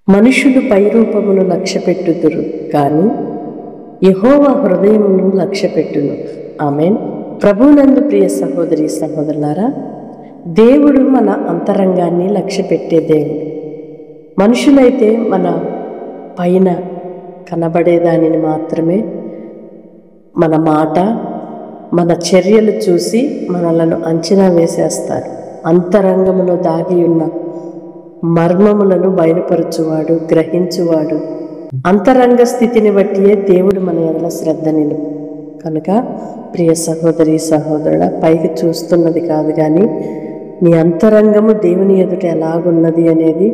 మనుషులు పైరూపమును లక్ష్యపెట్టుదురు కానీ యెహోవా హృదయమును లక్ష్యపెట్టును. ఆమేన్. ప్రభువునందు ప్రియ సహోదరి సహోదరులారా, దేవుడు మన అంతరంగాన్ని లక్ష్యపెట్టే దేవుడు. మనుషులైతే మన పైన కనబడేదానిని మాత్రమే, మన మాట, మన చర్యలు చూసి మనలను అంచనా వేసేస్తారు. అంతరంగములో దాగి ఉన్న మర్మములను బయలుపరచువాడు, గ్రహించువాడు. అంతరంగ స్థితిని బట్టియే దేవుడు మన ఎడల శ్రద్ధ నిలుపు. కనుక ప్రియ సహోదరి సహోదరుడా, పైకి చూస్తున్నది కాదు కానీ నీ అంతరంగము దేవుని ఎదుట ఎలాగున్నది అనేది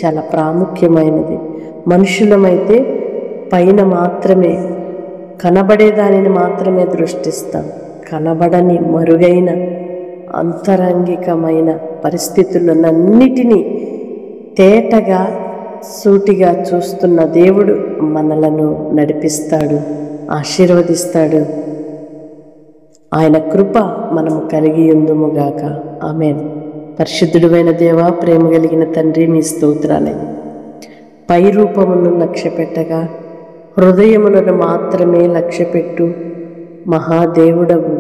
చాలా ప్రాముఖ్యమైనది. మనుషులమైతే పైన మాత్రమే, కనబడే దానిని మాత్రమే దృష్టిస్తాం. కనబడని మరుగైన అంతరంగికమైన పరిస్థితులన్నిటినీ తేటగా సూటిగా చూస్తున్న దేవుడు మనలను నడిపిస్తాడు, ఆశీర్వదిస్తాడు. ఆయన కృప మనము కలిగి ఉందుముగాక. ఆమేన్. పరిశుద్ధుడైన దేవా, ప్రేమ కలిగిన తండ్రి, మీ స్తోత్రాలే. పై రూపమును లక్ష్యపెట్టగా హృదయములను మాత్రమే లక్ష్యపెట్టు మహాదేవుడవు.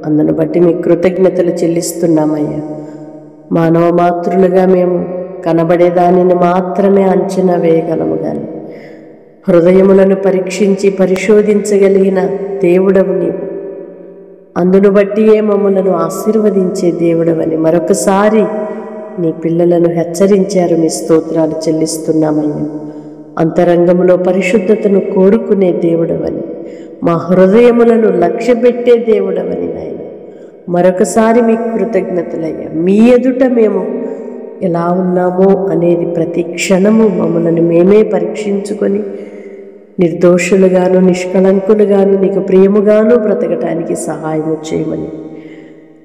అందును బట్టి మీ కృతజ్ఞతలు చెల్లిస్తున్నామయ్యా. మానవ మాతృలుగా మేము కనబడే దానిని మాత్రమే అంచనా వేయగలము కానీ హృదయములను పరీక్షించి పరిశోధించగలిగిన దేవుడవు నీవు. అందును బట్టియే మమ్మలను ఆశీర్వదించే దేవుడవని మరొకసారి నీ పిల్లలను హెచ్చరించారు. మీ స్తోత్రాలు చెల్లిస్తున్నామయ్యా. అంతరంగములో పరిశుద్ధతను కోరుకునే దేవుడవని, మా హృదయములను లక్ష్యపెట్టే దేవుడవని నాయన మరొకసారి మీకు కృతజ్ఞతలయ్యా. మీ ఎదుట మేము ఎలా ఉన్నామో అనేది ప్రతి క్షణము మమ్మల్ని మేమే పరీక్షించుకొని నిర్దోషులుగాను నిష్కళంకులుగాను నీకు ప్రియముగాను బ్రతకటానికి సహాయము చేయమని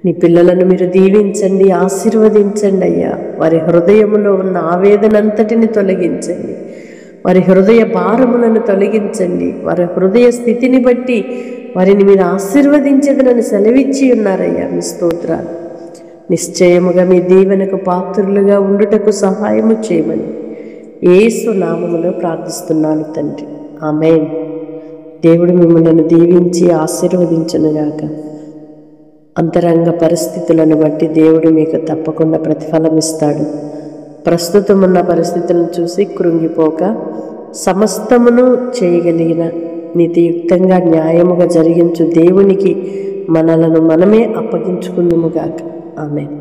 నీ పిల్లలను మీరు దీవించండి, ఆశీర్వదించండి అయ్యా. వారి హృదయములో ఉన్న ఆవేదనంతటిని తొలగించండి, వారి హృదయ భారములను తొలగించండి. వారి హృదయ స్థితిని బట్టి వారిని మీరు ఆశీర్వదించదనని సెలవిచ్చి ఉన్నారయ్యా. మీ స్తోత్రాలు. నిశ్చయముగా మీ దీవెనకు పాత్రులుగా ఉండుటకు సహాయము చేయమని యేసు నామములో ప్రార్థిస్తున్నాను తండ్రి. ఆమేన్. దేవుడు మిమ్మల్ని దీవించి ఆశీర్వదించునుగాక. అంతరంగ పరిస్థితులను బట్టి దేవుడు మీకు తప్పకుండా ప్రతిఫలం ఇస్తాడు. ప్రస్తుతం ఉన్న పరిస్థితులను చూసి కృంగిపోక సమస్తమును చేయగలిగిన నీతియుక్తంగా న్యాయముగా జరిగించు దేవునికి మనలను మనమే అప్పగించుకుందుముగాక. ఆమేన్.